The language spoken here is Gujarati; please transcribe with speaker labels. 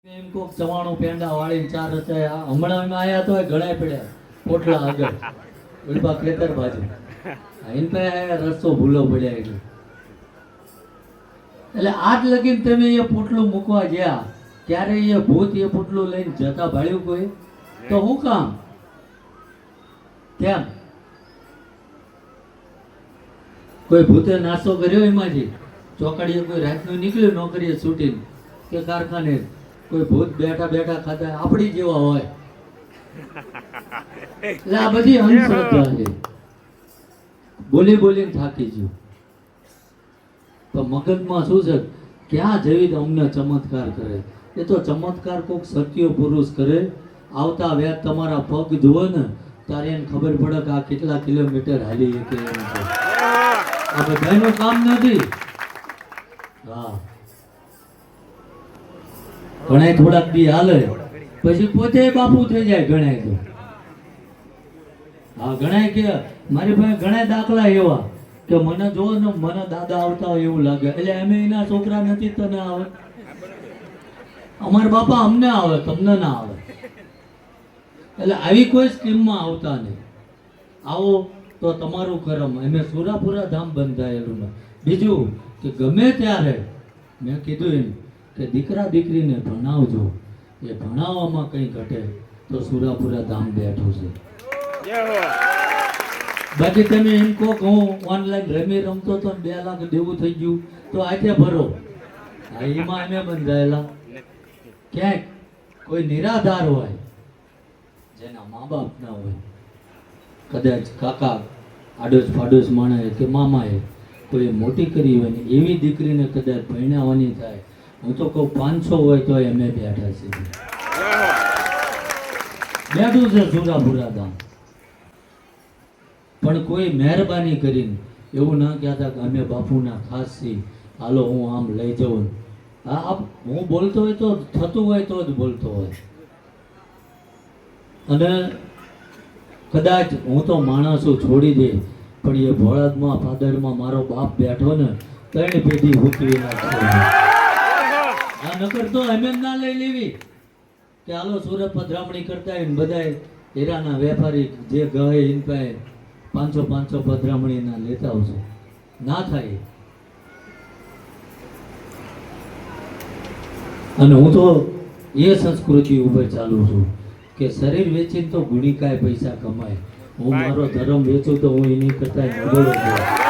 Speaker 1: એમ કોક ચવાણું પેંડા વાળી ચાર રચાય હમણાં અમે આયા તો ઘણા પડ્યા પોટલા આગળ ઉલપા ખેતર બાજુ એમ પે રસ્તો ભૂલો પડ્યા એટલે આજ લગીન તમે એ પોટલું મૂકવા ગયા ક્યારે એ ભૂત એ પોટલું લઈને જતા ભાળ્યું કોઈ તો હું કામ કેમ કોઈ ભૂતે નાસ્તો કર્યો એમાંથી ચોકડીએ કોઈ રાતનું નીકળ્યું નોકરીએ છૂટીને કે કારખાને કોઈ ભૂત બેઠા બેઠા ખાતા આપણી જેવા હોય એટલે આ બધી અંધશ્રદ્ધા છે બોલી બોલીને થાકી ગયું તો મગજમાં શું છે ક્યાં જઈ અમને ચમત્કાર કરે એ તો ચમત્કાર કોઈક સત્ય પુરુષ કરે આવતા વ્યાજ તમારા પગ જુઓ ને ત્યારે એને ખબર પડે કે આ કેટલા કિલોમીટર હાલી કે આ બધાનું કામ નથી હા ઘણા થોડાક દી હાલે પછી પોતે બાપુ થઈ જાય ઘણા તો હા ઘણા કે મારી પાસે ઘણા દાખલા એવા કે મને જો ને મને દાદા આવતા હોય એવું લાગે એટલે અમે એના છોકરા નથી તને આવે અમારા બાપા અમને આવે તમને ના આવે એટલે આવી કોઈ સ્કીમમાં આવતા નહીં આવો તો તમારું કરમ અમે સુરાપુરા ધામ બંધાયેલું ને બીજું કે ગમે ત્યારે મેં કીધું એમ કે દીકરા દીકરીને ભણાવજો એ ભણાવવામાં કંઈ ઘટે તો સુરાપુરા ધામ બેઠું છે બાકી તમે એમ કહો કે હું ઓનલાઈન રમી રમતો તો 2 લાખ દેવું થઈ ગયું તો આજે ભરો એમાં અમે બંધાયેલા ક્યાંક કોઈ નિરાધાર હોય જેના મા બાપ ના હોય કદાચ કાકા આડોશ પાડોશ માણે કે મામાએ કોઈ મોટી કરી હોય ને એવી દીકરીને કદાચ ભણાવવાની થાય હું તો કહું 500 હોય તો અમે બેઠા છીએ બેઠું છે સુરાપુરા ધામ પણ કોઈ મહેરબાની કરીને એવું ના કહેતા કે અમે બાપુના ખાસ છીએ હાલો હું આમ લઈ જાઉં હા હું બોલતો હોય તો થતું હોય તો જ બોલતો હોય અને કદાચ હું તો માણસો છોડી દે પણ એ ભોળાદમાં ફાદરમાં મારો બાપ બેઠો ને 3 પેઢી હૂકવી નાખશે આ નકર તો અમે ના લઈ લેવી કે હાલો સુરત પધરામણી કરતા હોય ને બધા હીરાના વેપારી જે ગહે એન પાસે 500 પધરામણીના લેતા આવજો ના થાય અને હું તો એ સંસ્કૃતિ ઉપર ચાલુ છું કે શરીર વેચીને તો ગુણીકાય પૈસા કમાય હું મારો ધર્મ વેચું તો હું એની કરતા નબળો છું